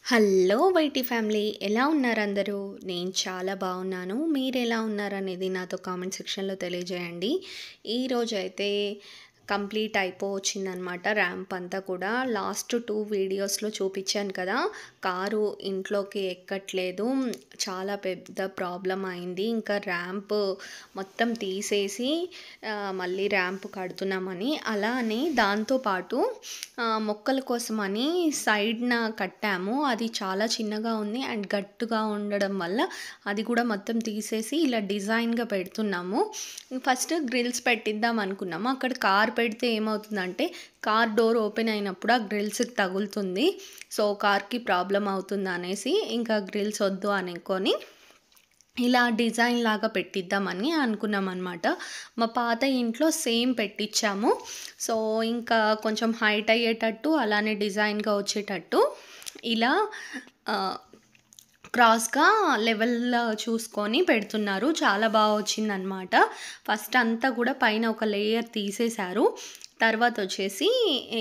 Hello YT family, ఎలా ఉన్నారు అందరూ? నేను చాలా బాగున్నాను. మీరు ఎలా ఉన్నారనేది నాతో కామెంట్ సెక్షన్లో తెలియజేయండి. ఈరోజైతే కంప్లీట్ అయిపోవచ్చిందనమాట ర్యాంప్ అంతా కూడా. లాస్ట్ 2 వీడియోస్లో చూపించాను కదా, కారు ఇంట్లోకి ఎక్కట్లేదు, చాలా పెద్ద ప్రాబ్లం అయింది. ఇంకా ర్యాంప్ మొత్తం తీసేసి మళ్ళీ ర్యాంప్ కడుతున్నామని. అలానే దాంతోపాటు మొక్కల కోసమని సైడ్న కట్టాము. అది చాలా చిన్నగా ఉంది అండ్ గట్టిగా ఉండడం వల్ల అది కూడా మొత్తం తీసేసి ఇలా డిజైన్గా పెడుతున్నాము. ఫస్ట్ గ్రిల్స్ పెట్టిద్దాం అనుకున్నాము. అక్కడ కార్ పెడితే ఏమవుతుందంటే కార్ డోర్ ఓపెన్ అయినప్పుడు ఆ గ్రిల్స్కి తగులుతుంది. సో కార్కి ప్రాబ్లం అవుతుంది అనేసి ఇంకా గ్రిల్స్ వద్దు అనుకొని ఇలా డిజైన్ లాగా పెట్టిద్దామని అనుకున్నాం అనమాట. మా పాత ఇంట్లో సేమ్ పెట్టించాము. సో ఇంకా కొంచెం హైట్ అయ్యేటట్టు అలానే డిజైన్గా వచ్చేటట్టు ఇలా క్రాస్గా లెవెల్లో చూసుకొని పెడుతున్నారు. చాలా బాగా వచ్చిందనమాట. ఫస్ట్ అంతా కూడా పైన ఒక లేయర్ తీసేశారు. తర్వాత వచ్చేసి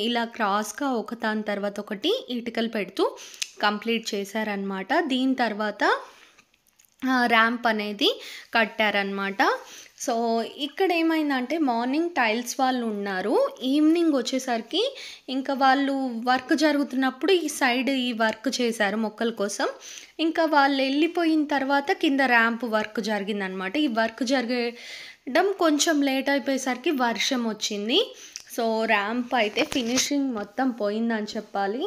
ఇలా క్రాస్గా ఒకదాని తర్వాత ఒకటి ఇటుకలు పెడుతూ కంప్లీట్ చేశారనమాట. దీని తర్వాత ర్యాంప్ అనేది కట్టారనమాట. సో ఇక్కడ ఏమైందంటే మార్నింగ్ టైల్స్ వాళ్ళు ఉన్నారు, ఈవినింగ్ వచ్చేసరికి ఇంకా వాళ్ళు వర్క్ జరుగుతున్నప్పుడు ఈ సైడ్ ఈ వర్క్ చేశారు మొక్కల కోసం. ఇంకా వాళ్ళు వెళ్ళిపోయిన తర్వాత కింద ర్యాంప్ వర్క్ జరిగిందనమాట. ఈ వర్క్ జరగడం కొంచెం లేట్ అయిపోయేసరికి వర్షం వచ్చింది. సో ర్యాంప్ అయితే ఫినిషింగ్ మొత్తం పోయిందని చెప్పాలి.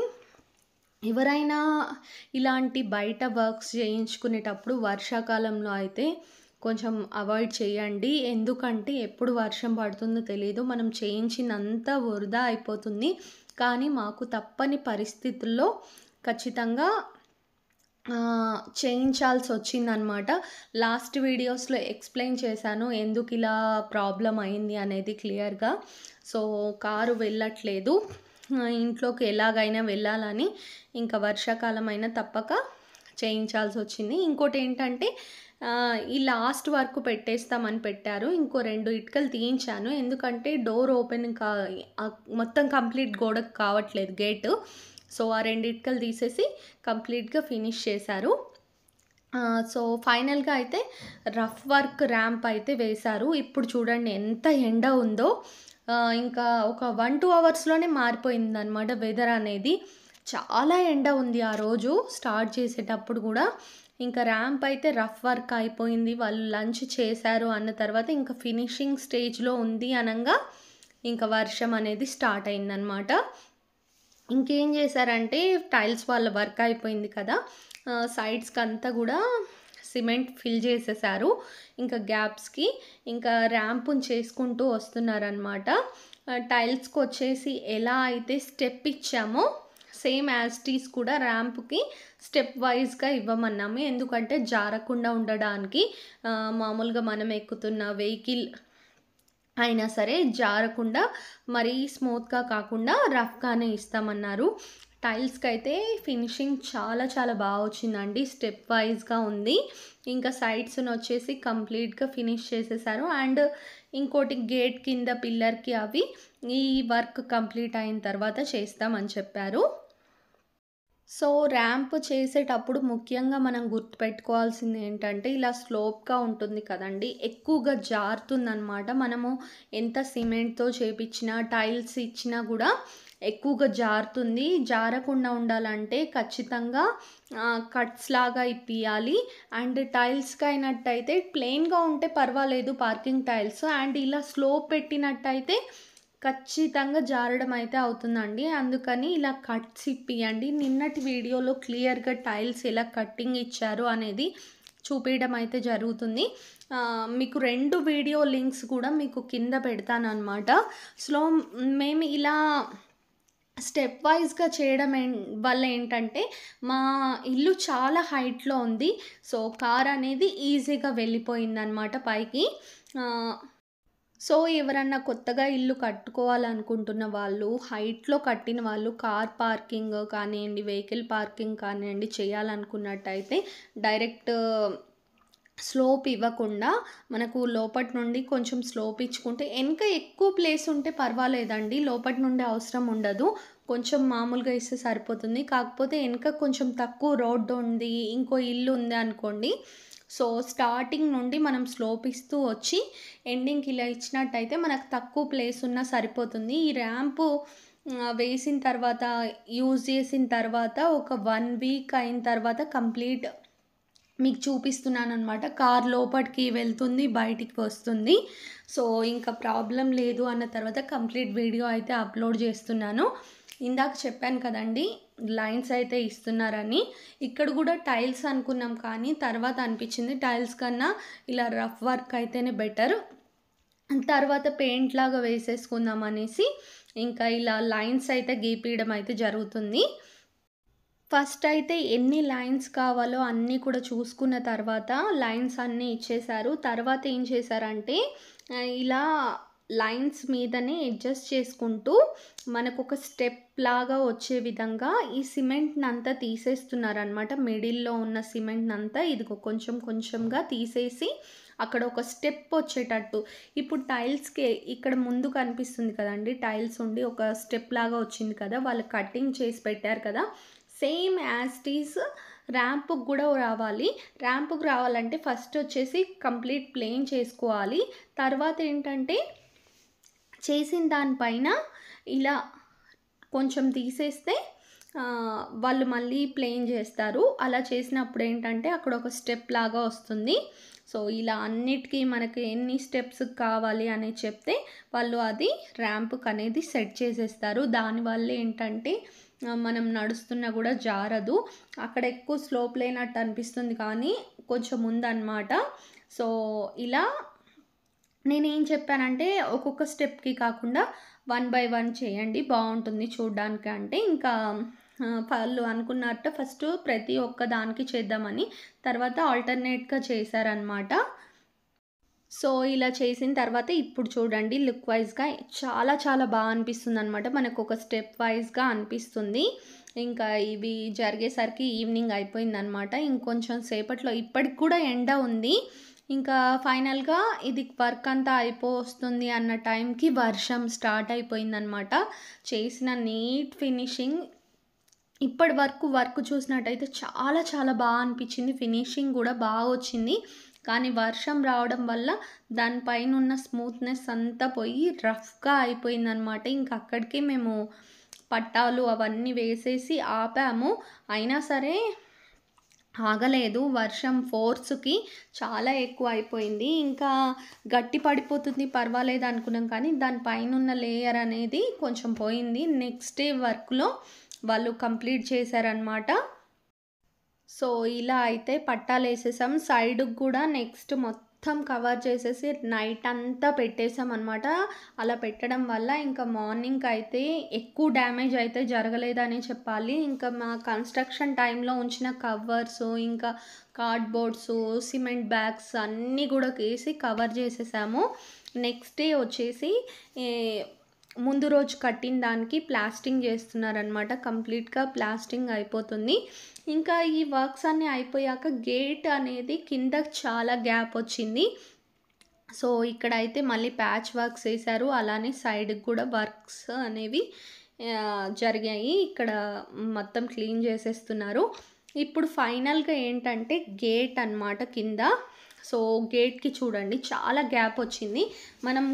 ఎవరైనా ఇలాంటి బయట వర్క్స్ చేయించుకునేటప్పుడు వర్షాకాలంలో అయితే కొంచెం అవాయిడ్ చేయండి. ఎందుకంటే ఎప్పుడు వర్షం పడుతుందో తెలియదు, మనం చేయించినంత వృధా అయిపోతుంది. కానీ మాకు తప్పని పరిస్థితుల్లో ఖచ్చితంగా చేయించాల్సి వచ్చిందనమాట. లాస్ట్ వీడియోస్లో ఎక్స్ప్లెయిన్ చేశాను ఎందుకు ఇలా ప్రాబ్లం అయింది అనేది క్లియర్గా. సో కారు వెళ్ళట్లేదు, ఇంట్లోకి ఎలాగైనా వెళ్ళాలని ఇంకా వర్షాకాలం అయినా తప్పక చేయించాల్సి వచ్చింది. ఇంకోటి ఏంటంటే ఈ లాస్ట్ వర్క్ పెట్టేస్తామని పెట్టారు. ఇంకో 2 ఇటుకలు తీయించాను, ఎందుకంటే డోర్ ఓపెన్ మొత్తం కంప్లీట్ గోడకు కావట్లేదు గేటు. సో ఆ 2 ఇటుకలు తీసేసి కంప్లీట్గా ఫినిష్ చేశారు. సో ఫైనల్గా అయితే రఫ్ వర్క్ ర్యాంప్ అయితే వేశారు. ఇప్పుడు చూడండి ఎంత ఎండ ఉందో. ఇంకా ఒక 1-2 అవర్స్లోనే మారిపోయిందనమాట వెదర్ అనేది. చాలా ఎండ ఉంది ఆ రోజు స్టార్ట్ చేసేటప్పుడు కూడా. ఇంకా ర్యాంప్ అయితే రఫ్ వర్క్ అయిపోయింది, వాళ్ళు లంచ్ చేశారు అన్న తర్వాత ఇంకా ఫినిషింగ్ స్టేజ్లో ఉంది అనగా ఇంకా వర్షం అనేది స్టార్ట్ అయిందనమాట. ఇంకేం చేశారంటే టైల్స్ వాళ్ళ వర్క్ అయిపోయింది కదా, సైడ్స్కి అంతా కూడా సిమెంట్ ఫిల్ చేసేసారు. ఇంకా గ్యాప్స్కి ఇంకా ర్యాంపుని చేసుకుంటూ వస్తున్నారనమాట. టైల్స్కి వచ్చేసి ఎలా అయితే స్టెప్ ఇచ్చామో సేమ్ యాస్టీస్ కూడా ర్యాంప్కి స్టెప్ వైజ్గా ఇవ్వమన్నాము. ఎందుకంటే జారకుండా ఉండడానికి. మామూలుగా మనం ఎక్కుతున్న వెహికల్ అయినా సరే జారకుండా మరీ స్మూత్గా కాకుండా రఫ్గానే ఇస్తామన్నారు. టైల్స్కి అయితే ఫినిషింగ్ చాలా చాలా బాగా వచ్చిందండి, స్టెప్ వైజ్గా ఉంది. ఇంకా సైడ్స్ని వచ్చేసి కంప్లీట్గా ఫినిష్ చేసేసారు. అండ్ ఇంకోటి గేట్ కింద పిల్లర్కి అవి ఈ వర్క్ కంప్లీట్ అయిన తర్వాత చేస్తామని చెప్పారు. సో ర్యాంప్ చేసేటప్పుడు ముఖ్యంగా మనం గుర్తుపెట్టుకోవాల్సింది ఏంటంటే ఇలా స్లోప్గా ఉంటుంది కదండి, ఎక్కువగా జారుతుందనమాట. మనము ఎంత సిమెంట్తో చేపించినా టైల్స్ ఇచ్చినా కూడా ఎక్కువగా జారుతుంది. జారకుండా ఉండాలంటే ఖచ్చితంగా కట్స్ లాగా ఇప్పియాలి. అండ్ టైల్స్కి అయినట్టయితే ప్లెయిన్గా ఉంటే పర్వాలేదు పార్కింగ్ టైల్స్, అండ్ ఇలా స్లోప్ పెట్టినట్టయితే ఖచ్చితంగా జారడం అయితే అవుతుందండి. అందుకని ఇలా కట్స్ ఇప్పియండి. నిన్నటి వీడియోలో క్లియర్గా టైల్స్ ఎలా కట్టింగ్ ఇచ్చారు అనేది చూపించడం అయితే జరుగుతుంది. మీకు 2 వీడియో లింక్స్ కూడా మీకు కింద పెడతానమాట. మేము ఇలా స్టెప్ వైజ్గా చేయడం వల్ల ఏంటంటే మా ఇల్లు చాలా హైట్లో ఉంది. సో కార్ అనేది ఈజీగా వెళ్ళిపోయిందనమాట పైకి. సో ఎవరన్నా కొత్తగా ఇల్లు కట్టుకోవాలనుకుంటున్న వాళ్ళు, హైట్లో కట్టిన వాళ్ళు కార్ పార్కింగ్ కానివ్వండి, వెహికల్ పార్కింగ్ కానివ్వండి చేయాలనుకున్నట్టయితే డైరెక్ట్ స్లోప్ ఇవ్వకుండా మనకు లోపటి నుండి కొంచెం స్లోప్ ఇచ్చుకుంటే, వెనక ఎక్కువ ప్లేస్ ఉంటే పర్వాలేదండి, లోపటి నుండి అవసరం ఉండదు. కొంచెం మామూలుగా ఇస్తే సరిపోతుంది. కాకపోతే వెనక కొంచెం తక్కువ రోడ్డు ఉంది, ఇంకో ఇల్లు ఉంది అనుకోండి. సో, స్టార్టింగ్ నుండి మనం స్లోప్ ఇస్తూ వచ్చి ఎండింగ్‌కి ఇలా ఇచ్చినట్టయితే మనకు తక్కువ ప్లేస్ ఉన్నా సరిపోతుంది. ఈ ర్యాంపు వేసిన తర్వాత, యూజ్ చేసిన తర్వాత ఒక 1 వీక్ అయిన తర్వాత కంప్లీట్ మీకు చూపిస్తున్నాననమాట. కార్ లోపటికి వెళ్తుంది, బయటికి వస్తుంది. సో, ఇంకా ప్రాబ్లమ్ లేదు అన్న తర్వాత కంప్లీట్ వీడియో అయితే అప్లోడ్ చేస్తున్నాను. ఇందాక చెప్పాను కదండీ! లైన్స్ అయితే ఇస్తున్నారని. ఇక్కడ కూడా టైల్స్ అనుకున్నాం కానీ తర్వాత అనిపించింది టైల్స్ కన్నా ఇలా రఫ్ వర్క్ అయితేనే బెటర్. తర్వాత పెయింట్ లాగా వేసేసుకుందాం అనేసి ఇంకా ఇలా లైన్స్ అయితే గీపియడం అయితే జరుగుతుంది. ఫస్ట్ అయితే ఎన్ని లైన్స్ కావాలో అన్నీ కూడా చూసుకున్న తర్వాత లైన్స్ అన్నీ ఇచ్చేశారు. తర్వాత ఏం చేశారంటే ఇలా లైన్స్ మీదనే అడ్జస్ట్ చేసుకుంటూ మనకొక స్టెప్ లాగా వచ్చే విధంగా ఈ సిమెంట్‌నంతా తీసేస్తున్నారనమాట. మిడిల్‌లో ఉన్న సిమెంట్‌నంతా ఇదిగో కొంచెం కొంచెంగా తీసేసి అక్కడ ఒక స్టెప్ వచ్చేటట్టు. ఇప్పుడు టైల్స్‌కి ఇక్కడ ముందు కనిపిస్తుంది కదండీ! టైల్స్ ఉండి ఒక స్టెప్ లాగా వచ్చింది కదా! వాళ్ళు కటింగ్ చేసి పెట్టారు కదా! సేమ్ యాజ్ ఇట్ ఈజ్ ర్యాంప్‌కి కూడా రావాలి. ర్యాంప్‌కి రావాలంటే ఫస్ట్ వచ్చేసి కంప్లీట్ ప్లెయిన్ చేసుకోవాలి. తర్వాత ఏంటంటే చేసిన దానిపైన ఇలా కొంచెం తీసేస్తే వాళ్ళు మళ్ళీ ప్లెయిన్ చేస్తారు. అలా చేసినప్పుడు ఏంటంటే అక్కడ ఒక స్టెప్ లాగా వస్తుంది. సో, ఇలా అన్నిటికీ మనకి ఎన్ని స్టెప్స్ కావాలి అనేది చెప్తే వాళ్ళు అది ర్యాంప్‌కి అనేది సెట్ చేసేస్తారు. దానివల్ల ఏంటంటే మనం నడుస్తున్నా కూడా జారదు. అక్కడ ఎక్కువ స్లోప్ లేనట్టు అనిపిస్తుంది కానీ కొంచెం ఉందన్నమాట. సో, ఇలా నేనేం చెప్పానంటే ఒక్కొక్క స్టెప్‌కి కాకుండా 1 బై 1 చేయండి బావుంటుంది చూడ్డానికి అంటే, ఇంకా వాళ్ళు అనుకున్నట్టు ఫస్ట్ ప్రతి ఒక్క దానికి చేద్దామని తర్వాత ఆల్టర్‌నేట్‌గా చేశారనమాట. సో, ఇలా చేసిన తర్వాత ఇప్పుడు చూడండి లుక్ వైస్‌గా చాలా చాలా అనిపిస్తుందనమాట. మనకొక స్టెప్ వైస్‌గా అనిపిస్తుంది. ఇంకా ఇవి జరిగేసరికి ఈవినింగ్ అయిపోయిందనమాట. ఇంకొంచెం సేపట్లో ఇప్పటికి కూడా ఎండ ఉంది. ఇంకా ఫైనల్‌గా ఇది వర్క్ అంతా అయిపోవస్తుంది అన్న టైంకి వర్షం స్టార్ట్ అయిపోయిందనమాట. చేసిన నీట్ ఫినిషింగ్ ఇప్పటి వరకు వర్క్ చూసినట్టయితే చాలా చాలా అనిపించింది. ఫినిషింగ్ కూడా వచ్చింది. కానీ వర్షం రావడం వల్ల దానిపైన ఉన్న స్మూత్‌నెస్ అంతా పోయి రఫ్‌గా అయిపోయిందనమాట. ఇంక అక్కడికే మేము పట్టాలు అవన్నీ వేసేసి ఆపాము. అయినా సరే ఆగలేదు. వర్షం ఫోర్స్‌కి చాలా ఎక్కువ అయిపోయింది. ఇంకా గట్టి పడిపోతుంది పర్వాలేదు అనుకున్నాం కానీ దాని పైనున్న లేయర్ అనేది కొంచెం పోయింది. నెక్స్ట్ డే వర్క్‌లో వాళ్ళు కంప్లీట్ చేశారనమాట. సో, ఇలా అయితే పట్టాలేసేసాం. సైడ్‌కి కూడా నెక్స్ట్ మొత్తం కవర్ చేసేసి నైట్ అంతా పెట్టేసామనమాట. అలా పెట్టడం వల్ల ఇంకా మార్నింగ్‌కైతే ఎక్కువ డ్యామేజ్ అయితే జరగలేదనే చెప్పాలి. ఇంకా మా కన్‌స్ట్రక్షన్ టైంలో ఉంచిన కవర్సు, ఇంకా కార్డ్‌బోర్డ్సు, సిమెంట్ బ్యాగ్స్ అన్నీ కూడా ఏసి కవర్ చేసేసాము. నెక్స్ట్ డే వచ్చేసి ముందు రోజు కట్టిన దానికి ప్లాస్టింగ్ చేస్తున్నారనమాట. కంప్లీట్‌గా ప్లాస్టింగ్ అయిపోతుంది. ఇంకా ఈ వర్క్స్ అన్నీ అయిపోయాక గేట్ అనేది కిందకి చాలా గ్యాప్ వచ్చింది. సో, ఇక్కడైతే మళ్ళీ ప్యాచ్ వర్క్స్ వేశారు. అలానే సైడ్‌కి కూడా వర్క్స్ అనేవి జరిగాయి. ఇక్కడ మొత్తం క్లీన్ చేసేస్తున్నారు. ఇప్పుడు ఫైనల్‌గా ఏంటంటే గేట్ అనమాట కింద. సో, గేట్‌కి చూడండి చాలా గ్యాప్ వచ్చింది. మనం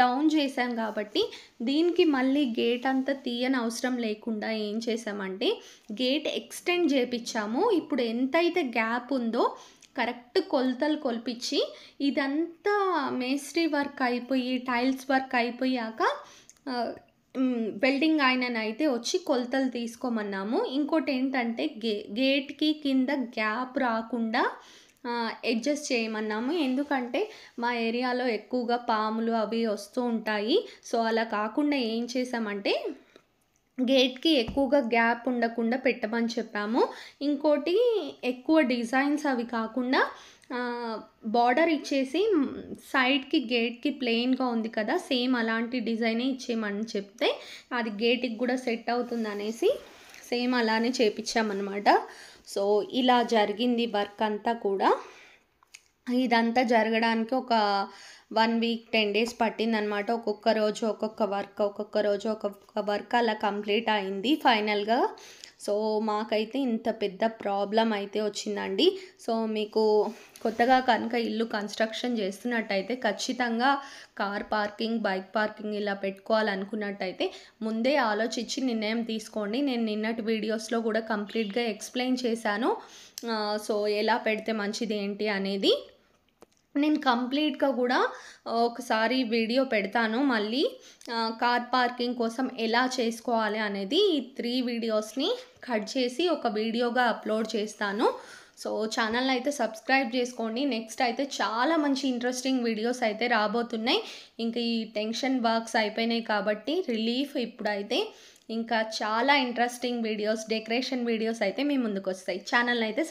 డౌన్ చేసాం కాబట్టి దీనికి మళ్ళీ గేట్ అంతా తీయని అవసరం లేకుండా ఏం చేసామంటే గేట్ ఎక్స్టెండ్ చేపిచ్చాము. ఇప్పుడు ఎంతైతే గ్యాప్ ఉందో కరెక్ట్ కొలతలు కొలిపించి ఇదంతా మేస్త్రీ వర్క్ అయిపోయి టైల్స్ వర్క్ అయిపోయాక వెల్డింగ్ ఆయననైతే వచ్చి కొలతలు తీసుకోమన్నాము. ఇంకోటి ఏంటంటే గేట్‌కి కింద గ్యాప్ రాకుండా అడ్జస్ట్ చేయమన్నాము. ఎందుకంటే మా ఏరియాలో ఎక్కువగా పాములు అవి వస్తూ ఉంటాయి. సో, అలా కాకుండా ఏం చేసామంటే గేట్‌కి ఎక్కువగా గ్యాప్ ఉండకుండా పెట్టమని చెప్పాము. ఇంకోటి ఎక్కువ డిజైన్స్ అవి కాకుండా బార్డర్ ఇచ్చేసి సైడ్‌కి గేట్‌కి ప్లెయిన్‌గా ఉంది కదా! సేమ్ అలాంటి డిజైనే ఇచ్చేయమని చెప్తే అది గేట్‌కి కూడా సెట్ అవుతుందనేసి సేమ్ అలానే చేపిచ్చామన్నమాట. సో, ఇలా జరిగింది వర్క్ అంతా కూడా. ఇదంతా జరగడానికి ఒక 1 వీక్ 10 డేస్ పట్టిందనమాట. ఒక్కొక్క రోజు ఒక్కొక్క రోజు ఒక్కొక్క వర్క్ అలా కంప్లీట్ అయింది ఫైనల్గా. సో మాకైతే ఇంత పెద్ద ప్రాబ్లం అయితే వచ్చిందండి. సో మీకు కొత్తగా కనుక ఇల్లు కన్స్ట్రక్షన్ చేస్తున్నట్టయితే ఖచ్చితంగా కార్ పార్కింగ్, బైక్ పార్కింగ్ ఇలా పెట్టుకోవాలనుకున్నట్టయితే ముందే ఆలోచించి నిర్ణయం తీసుకోండి. నేను నిన్నటి వీడియోస్లో కూడా కంప్లీట్గా ఎక్స్ప్లెయిన్ చేశాను. సో ఎలా పెడితే మంచిది ఏంటి అనేది నేను కంప్లీట్గా కూడా ఒకసారి వీడియో పెడతాను మళ్ళీ. కార్ పార్కింగ్ కోసం ఎలా చేసుకోవాలి అనేది ఈ 3 వీడియోస్ని కట్ చేసి ఒక వీడియోగా అప్లోడ్ చేస్తాను. సో ఛానల్ని అయితే సబ్స్క్రైబ్ చేసుకోండి. నెక్స్ట్ అయితే చాలా మంచి ఇంట్రెస్టింగ్ వీడియోస్ అయితే రాబోతున్నాయి. ఇంకా ఈ టెన్షన్ వర్క్స్ అయిపోయినాయి కాబట్టి రిలీఫ్ ఇప్పుడైతే. ఇంకా చాలా ఇంట్రెస్టింగ్ వీడియోస్, డెకరేషన్ వీడియోస్ అయితే మీ ముందుకు వస్తాయి. ఛానల్ని అయితే